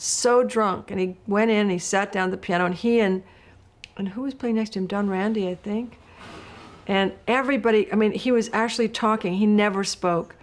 so drunk, and he went in and he sat down at the piano, and he and who was playing next to him? Don Randy, I think. And everybody, I mean, he was actually talking. He never spoke.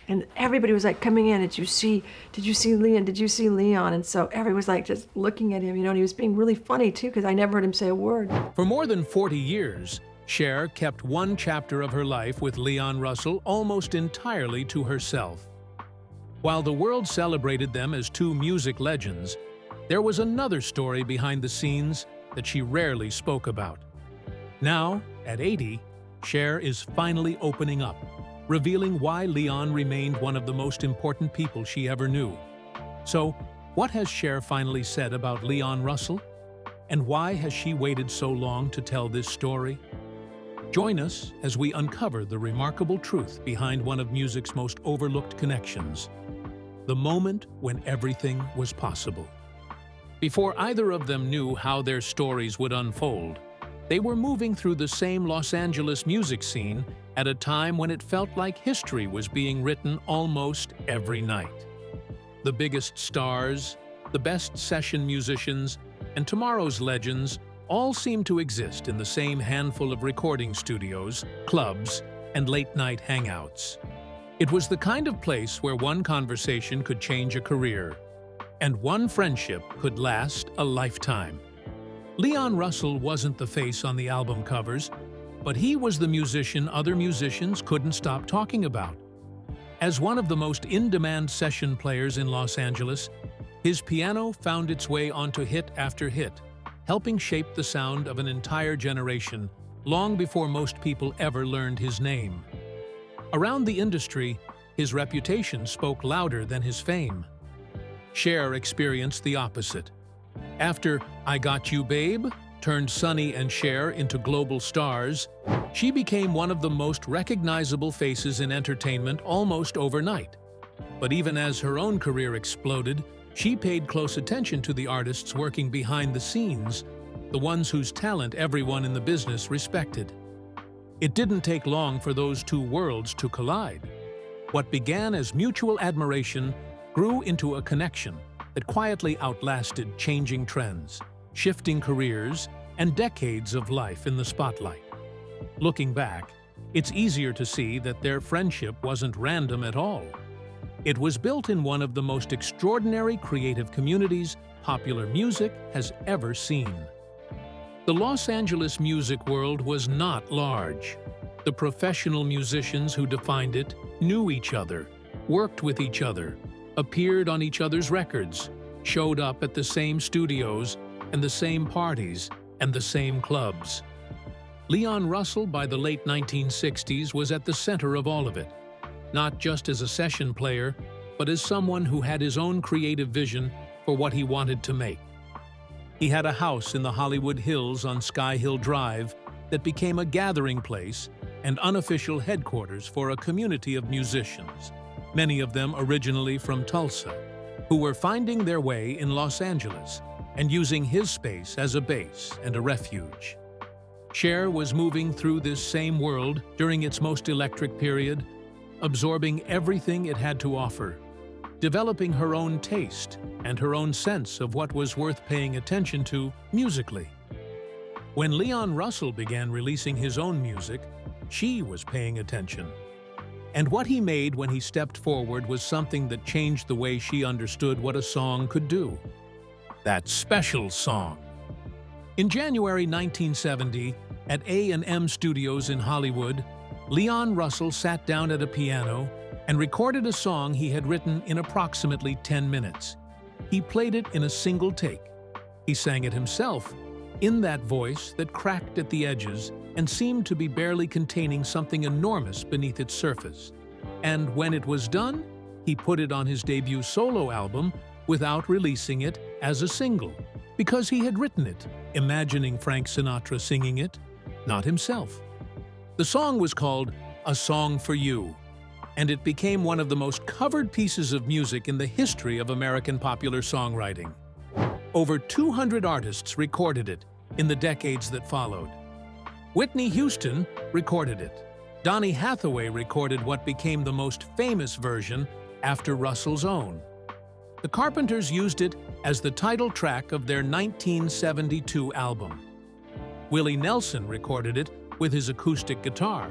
And everybody was like coming in, did you see Leon? Did you see Leon? And so everyone was like just looking at him, and he was being really funny too, because I never heard him say a word. For more than 40 years, Cher kept one chapter of her life with Leon Russell almost entirely to herself. While the world celebrated them as two music legends, there was another story behind the scenes that she rarely spoke about. Now, at 80, Cher is finally opening up, revealing why Leon remained one of the most important people she ever knew. So, what has Cher finally said about Leon Russell? And why has she waited so long to tell this story? Join us as we uncover the remarkable truth behind one of music's most overlooked connections, the moment when everything was possible. Before either of them knew how their stories would unfold, they were moving through the same Los Angeles music scene at a time when it felt like history was being written almost every night. The biggest stars, the best session musicians, and tomorrow's legends all seemed to exist in the same handful of recording studios, clubs, and late-night hangouts. It was the kind of place where one conversation could change a career, and one friendship could last a lifetime. Leon Russell wasn't the face on the album covers, but he was the musician other musicians couldn't stop talking about. As one of the most in-demand session players in Los Angeles, his piano found its way onto hit after hit, helping shape the sound of an entire generation long before most people ever learned his name. Around the industry, his reputation spoke louder than his fame. Cher experienced the opposite. After I Got You Babe turned Sonny and Cher into global stars, she became one of the most recognizable faces in entertainment almost overnight. But even as her own career exploded, she paid close attention to the artists working behind the scenes, the ones whose talent everyone in the business respected. It didn't take long for those two worlds to collide. What began as mutual admiration grew into a connection that quietly outlasted changing trends, shifting careers, and decades of life in the spotlight. Looking back, it's easier to see that their friendship wasn't random at all. It was built in one of the most extraordinary creative communities popular music has ever seen. The Los Angeles music world was not large. The professional musicians who defined it knew each other, worked with each other, appeared on each other's records, showed up at the same studios and the same parties and the same clubs. Leon Russell, by the late 1960s, was at the center of all of it, not just as a session player, but as someone who had his own creative vision for what he wanted to make. He had a house in the Hollywood Hills on Sky Hill Drive that became a gathering place and unofficial headquarters for a community of musicians, many of them originally from Tulsa, who were finding their way in Los Angeles and using his space as a base and a refuge. Cher was moving through this same world during its most electric period, absorbing everything it had to offer, developing her own taste and her own sense of what was worth paying attention to musically. When Leon Russell began releasing his own music, she was paying attention. And what he made when he stepped forward was something that changed the way she understood what a song could do. That special song. In January 1970, at A&M Studios in Hollywood, Leon Russell sat down at a piano and recorded a song he had written in approximately 10 minutes. He played it in a single take. He sang it himself, in that voice that cracked at the edges and seemed to be barely containing something enormous beneath its surface. And when it was done, he put it on his debut solo album without releasing it as a single, because he had written it, imagining Frank Sinatra singing it, not himself. The song was called A Song for You, and it became one of the most covered pieces of music in the history of American popular songwriting. Over 200 artists recorded it in the decades that followed. Whitney Houston recorded it. Donny Hathaway recorded what became the most famous version after Russell's own. The Carpenters used it as the title track of their 1972 album. Willie Nelson recorded it with his acoustic guitar.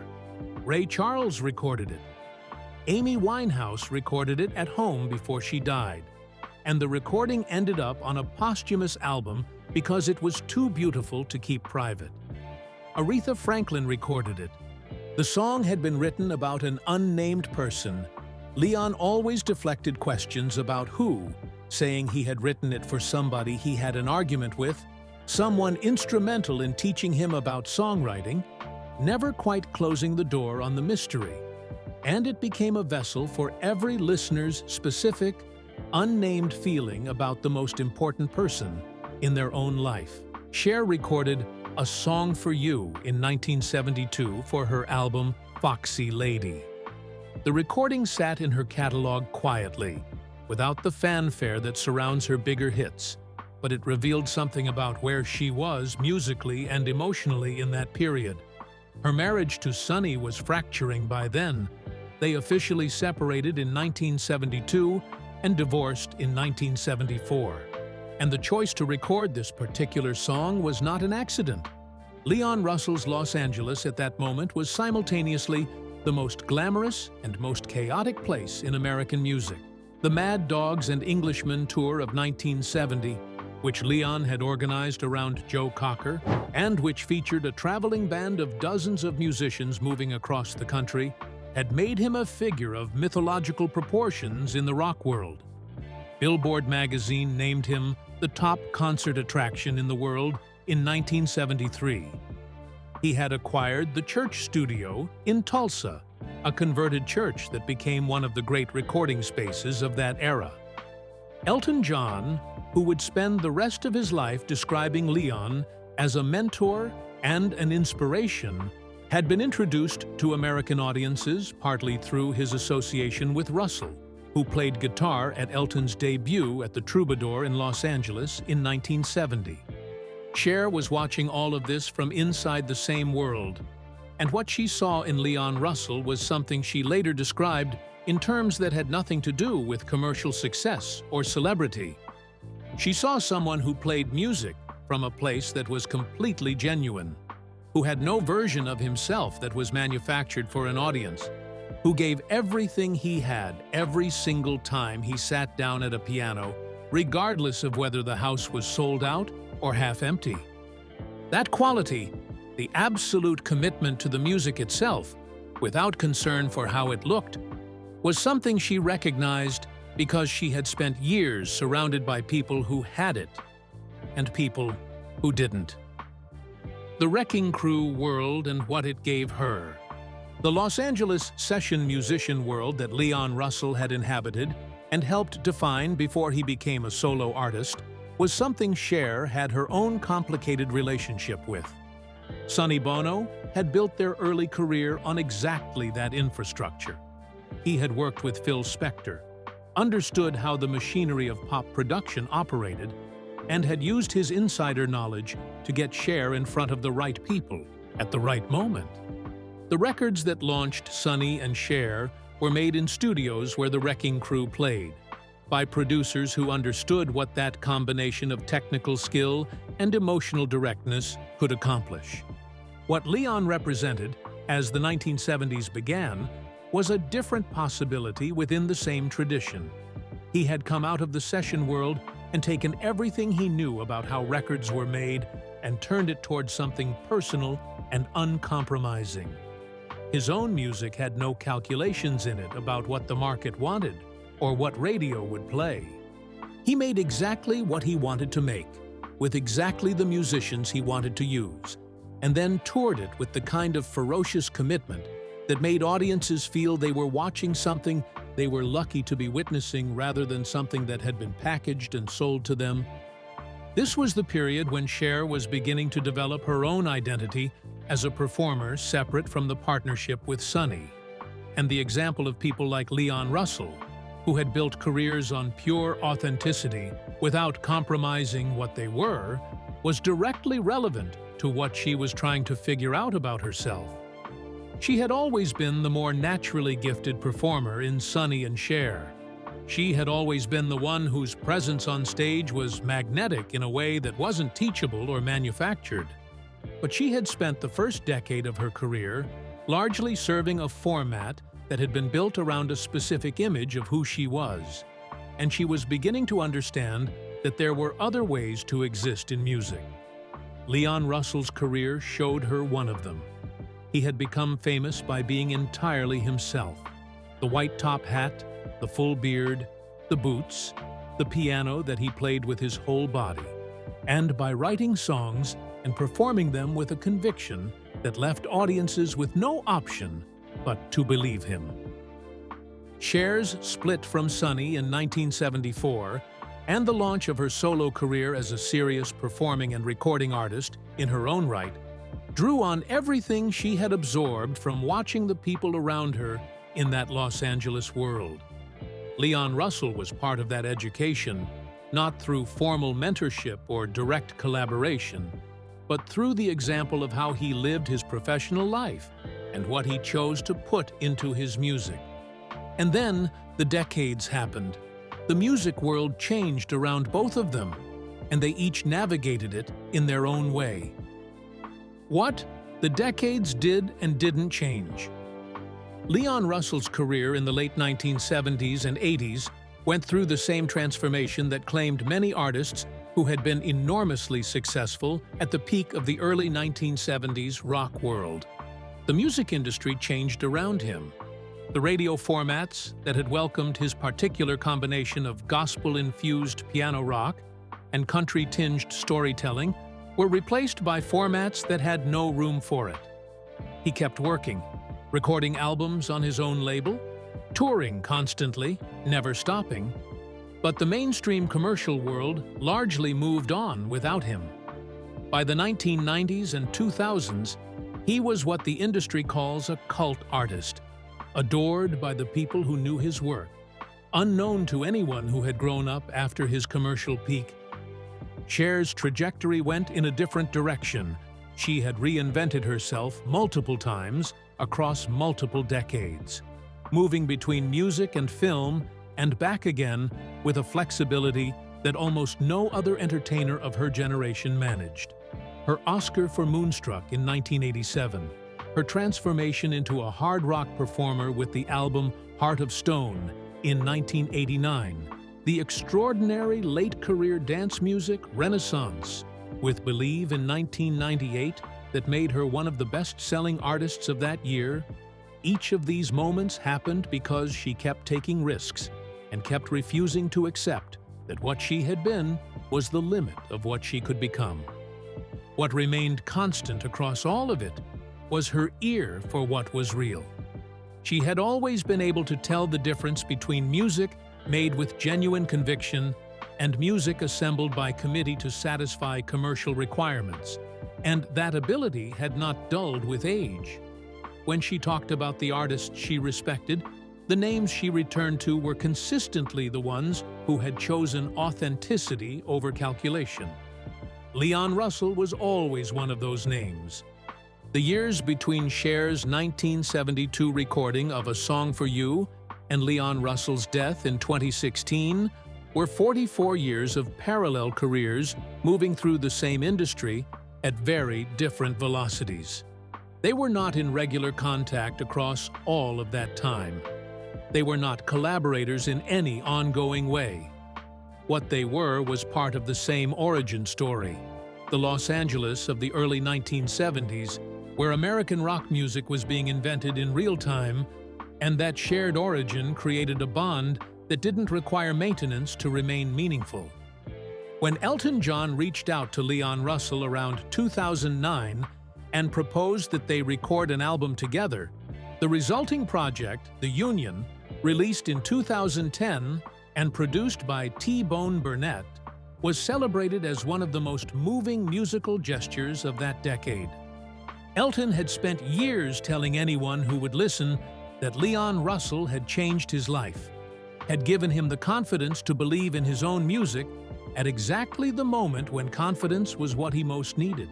Ray Charles recorded it. Amy Winehouse recorded it at home before she died, and the recording ended up on a posthumous album because it was too beautiful to keep private. Aretha Franklin recorded it. The song had been written about an unnamed person. Leon always deflected questions about who, saying he had written it for somebody he had an argument with, someone instrumental in teaching him about songwriting, never quite closing the door on the mystery. And it became a vessel for every listener's specific, unnamed feeling about the most important person in their own life. Cher recorded A Song for You in 1972 for her album Foxy Lady. The recording sat in her catalog quietly, without the fanfare that surrounds her bigger hits, but it revealed something about where she was musically and emotionally in that period. Her marriage to Sonny was fracturing by then. They officially separated in 1972 and divorced in 1974. And the choice to record this particular song was not an accident. Leon Russell's Los Angeles at that moment was simultaneously the most glamorous and most chaotic place in American music. The Mad Dogs and Englishmen tour of 1970, which Leon had organized around Joe Cocker, and which featured a traveling band of dozens of musicians moving across the country, had made him a figure of mythological proportions in the rock world. Billboard magazine named him the top concert attraction in the world in 1973. He had acquired the Church Studio in Tulsa, a converted church that became one of the great recording spaces of that era. Elton John, who would spend the rest of his life describing Leon as a mentor and an inspiration, had been introduced to American audiences partly through his association with Russell, who played guitar at Elton's debut at the Troubadour in Los Angeles in 1970. Cher was watching all of this from inside the same world, and what she saw in Leon Russell was something she later described in terms that had nothing to do with commercial success or celebrity. She saw someone who played music from a place that was completely genuine, who had no version of himself that was manufactured for an audience, who gave everything he had every single time he sat down at a piano, regardless of whether the house was sold out or half empty. That quality, the absolute commitment to the music itself, without concern for how it looked, was something she recognized because she had spent years surrounded by people who had it and people who didn't. The Wrecking Crew world and what it gave her. The Los Angeles session musician world that Leon Russell had inhabited and helped define before he became a solo artist was something Cher had her own complicated relationship with. Sonny Bono had built their early career on exactly that infrastructure. He had worked with Phil Spector, understood how the machinery of pop production operated, and had used his insider knowledge to get Cher in front of the right people at the right moment. The records that launched Sonny and Cher were made in studios where the Wrecking Crew played, by producers who understood what that combination of technical skill and emotional directness could accomplish. What Leon represented, as the 1970s began, was a different possibility within the same tradition. He had come out of the session world and taken everything he knew about how records were made and turned it towards something personal and uncompromising. His own music had no calculations in it about what the market wanted or what radio would play. He made exactly what he wanted to make, with exactly the musicians he wanted to use, and then toured it with the kind of ferocious commitment that made audiences feel they were watching something they were lucky to be witnessing rather than something that had been packaged and sold to them. This was the period when Cher was beginning to develop her own identity as a performer separate from the partnership with Sonny, and the example of people like Leon Russell, who had built careers on pure authenticity without compromising what they were, was directly relevant to what she was trying to figure out about herself. She had always been the more naturally gifted performer in Sonny and Cher, She had always been the one whose presence on stage was magnetic in a way that wasn't teachable or manufactured. But she had spent the first decade of her career largely serving a format that had been built around a specific image of who she was, and she was beginning to understand that there were other ways to exist in music. Leon Russell's career showed her one of them. He had become famous by being entirely himself. The white top hat, the full beard, the boots, the piano that he played with his whole body, and by writing songs and performing them with a conviction that left audiences with no option but to believe him. Cher's split from Sonny in 1974 and the launch of her solo career as a serious performing and recording artist in her own right drew on everything she had absorbed from watching the people around her in that Los Angeles world. Leon Russell was part of that education, not through formal mentorship or direct collaboration, but through the example of how he lived his professional life and what he chose to put into his music. And then the decades happened. The music world changed around both of them, and they each navigated it in their own way. What the decades did and didn't change. Leon Russell's career in the late 1970s and 80s went through the same transformation that claimed many artists who had been enormously successful at the peak of the early 1970s rock world. The music industry changed around him. The radio formats that had welcomed his particular combination of gospel-infused piano rock and country-tinged storytelling were replaced by formats that had no room for it. He kept working, recording albums on his own label, touring constantly, never stopping, but the mainstream commercial world largely moved on without him. By the 1990s and 2000s, he was what the industry calls a cult artist, adored by the people who knew his work, unknown to anyone who had grown up after his commercial peak. Cher's trajectory went in a different direction. She had reinvented herself multiple times across multiple decades, moving between music and film and back again with a flexibility that almost no other entertainer of her generation managed. Her Oscar for Moonstruck in 1987, her transformation into a hard rock performer with the album Heart of Stone in 1989, the extraordinary late-career dance music renaissance with Believe in 1998 that made her one of the best-selling artists of that year. Each of these moments happened because she kept taking risks and kept refusing to accept that what she had been was the limit of what she could become. What remained constant across all of it was her ear for what was real. She had always been able to tell the difference between music made with genuine conviction and music assembled by committee to satisfy commercial requirements, and that ability had not dulled with age. When she talked about the artists she respected, the names she returned to were consistently the ones who had chosen authenticity over calculation. Leon Russell was always one of those names. The years between Cher's 1972 recording of A Song for You and Leon Russell's death in 2016 were 44 years of parallel careers moving through the same industry at very different velocities. They were not in regular contact across all of that time. They were not collaborators in any ongoing way. What they were was part of the same origin story, the Los Angeles of the early 1970s, where American rock music was being invented in real time, and that shared origin created a bond that didn't require maintenance to remain meaningful. When Elton John reached out to Leon Russell around 2009 and proposed that they record an album together, the resulting project, The Union, released in 2010 and produced by T-Bone Burnett, was celebrated as one of the most moving musical gestures of that decade. Elton had spent years telling anyone who would listen that Leon Russell had changed his life, had given him the confidence to believe in his own music at exactly the moment when confidence was what he most needed.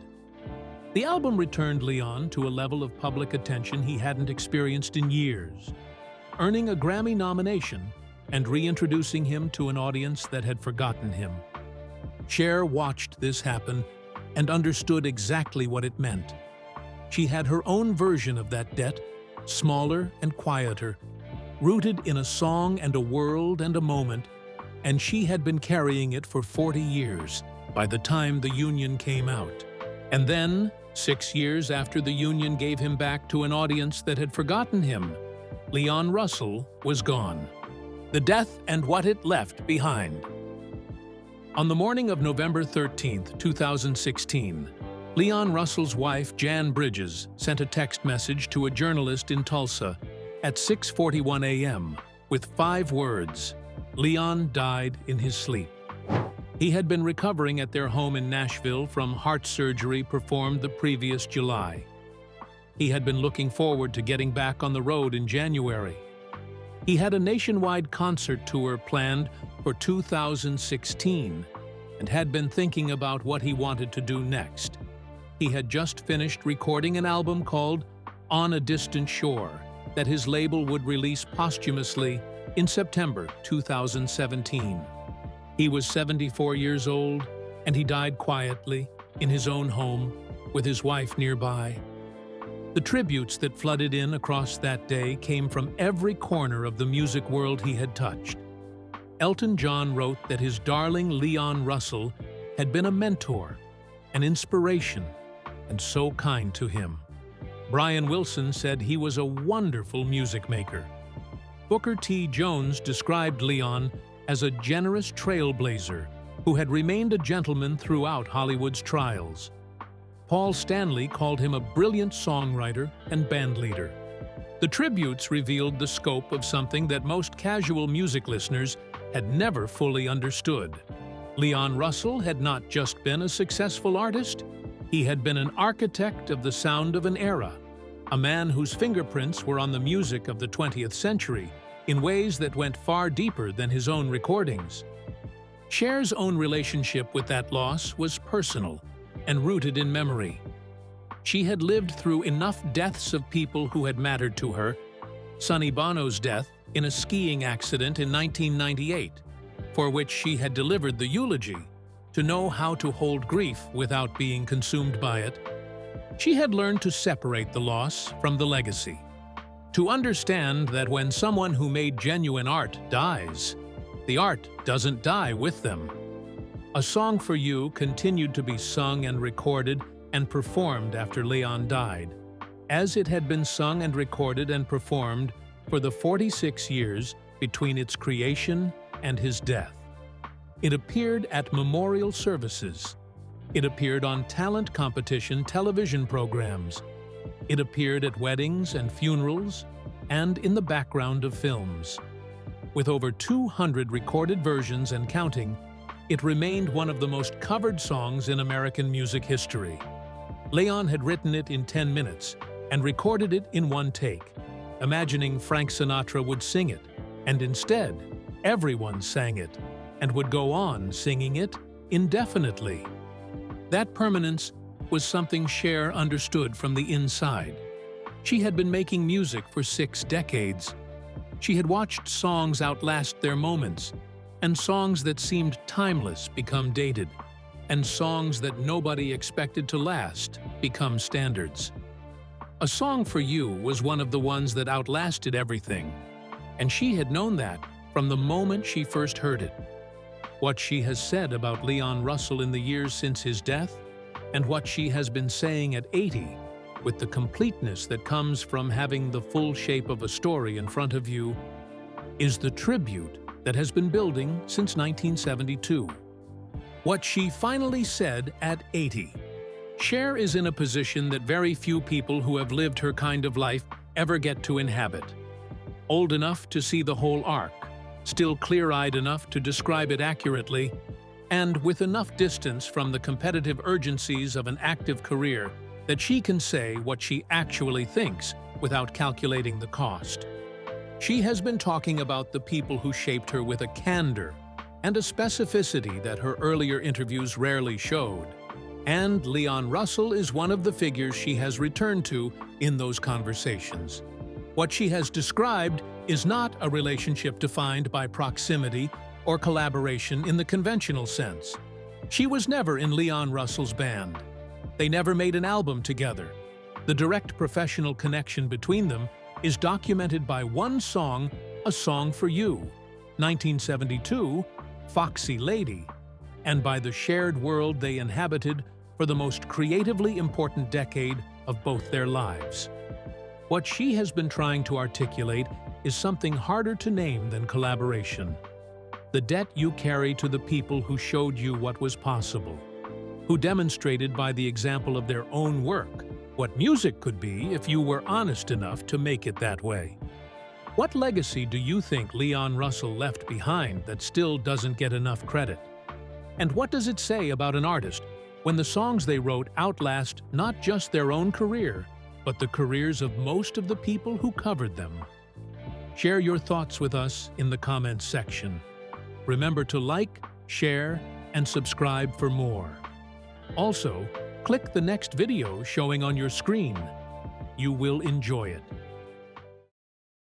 The album returned Leon to a level of public attention he hadn't experienced in years, earning a Grammy nomination and reintroducing him to an audience that had forgotten him. Cher watched this happen and understood exactly what it meant. She had her own version of that debt, smaller and quieter, rooted in a song and a world and a moment, and she had been carrying it for 40 years by the time the Union came out. And then, 6 years after the Union gave him back to an audience that had forgotten him, Leon Russell was gone. The death and what it left behind. On the morning of November 13, 2016, Leon Russell's wife, Jan Bridges, sent a text message to a journalist in Tulsa at 6:41 a.m. with 5 words: "Leon died in his sleep." He had been recovering at their home in Nashville from heart surgery performed the previous July. He had been looking forward to getting back on the road in January. He had a nationwide concert tour planned for 2016 and had been thinking about what he wanted to do next. He had just finished recording an album called On a Distant Shore that his label would release posthumously in September 2017. He was 74 years old, and he died quietly in his own home with his wife nearby. The tributes that flooded in across that day came from every corner of the music world he had touched. Elton John wrote that his darling Leon Russell had been a mentor, an inspiration, and so kind to him. Brian Wilson said he was a wonderful music maker. Booker T. Jones described Leon as a generous trailblazer who had remained a gentleman throughout Hollywood's trials. Paul Stanley called him a brilliant songwriter and bandleader. The tributes revealed the scope of something that most casual music listeners had never fully understood. Leon Russell had not just been a successful artist, he had been an architect of the sound of an era, a man whose fingerprints were on the music of the 20th century in ways that went far deeper than his own recordings. Cher's own relationship with that loss was personal and rooted in memory. She had lived through enough deaths of people who had mattered to her, Sonny Bono's death in a skiing accident in 1998, for which she had delivered the eulogy, to know how to hold grief without being consumed by it. She had learned to separate the loss from the legacy, to understand that when someone who made genuine art dies, the art doesn't die with them. A Song for You continued to be sung and recorded and performed after Leon died, as it had been sung and recorded and performed for the 46 years between its creation and his death. It appeared at memorial services. It appeared on talent competition television programs. It appeared at weddings and funerals and in the background of films. With over 200 recorded versions and counting, it remained one of the most covered songs in American music history. Leon had written it in 10 minutes and recorded it in one take, imagining Frank Sinatra would sing it, and instead, everyone sang it and would go on singing it indefinitely. That permanence was something Cher understood from the inside. She had been making music for 6 decades. She had watched songs outlast their moments, and songs that seemed timeless become dated, and songs that nobody expected to last become standards. A Song for You was one of the ones that outlasted everything, and she had known that from the moment she first heard it. What she has said about Leon Russell in the years since his death, and what she has been saying at 80, with the completeness that comes from having the full shape of a story in front of you, is the tribute that has been building since 1972. What she finally said at 80. Cher is in a position that very few people who have lived her kind of life ever get to inhabit. Old enough to see the whole arc, still clear-eyed enough to describe it accurately, and with enough distance from the competitive urgencies of an active career that she can say what she actually thinks without calculating the cost. She has been talking about the people who shaped her with a candor and a specificity that her earlier interviews rarely showed. And Leon Russell is one of the figures she has returned to in those conversations. What she has described is not a relationship defined by proximity or collaboration in the conventional sense. She was never in Leon Russell's band. They never made an album together. The direct professional connection between them is documented by one song, A Song for You, 1972, Foxy Lady, and by the shared world they inhabited for the most creatively important decade of both their lives. What she has been trying to articulate is something harder to name than collaboration. The debt you carry to the people who showed you what was possible, who demonstrated by the example of their own work what music could be if you were honest enough to make it that way. What legacy do you think Leon Russell left behind that still doesn't get enough credit? And what does it say about an artist when the songs they wrote outlast not just their own career, but the careers of most of the people who covered them? Share your thoughts with us in the comments section. Remember to like, share, and subscribe for more. Also, click the next video showing on your screen. You will enjoy it.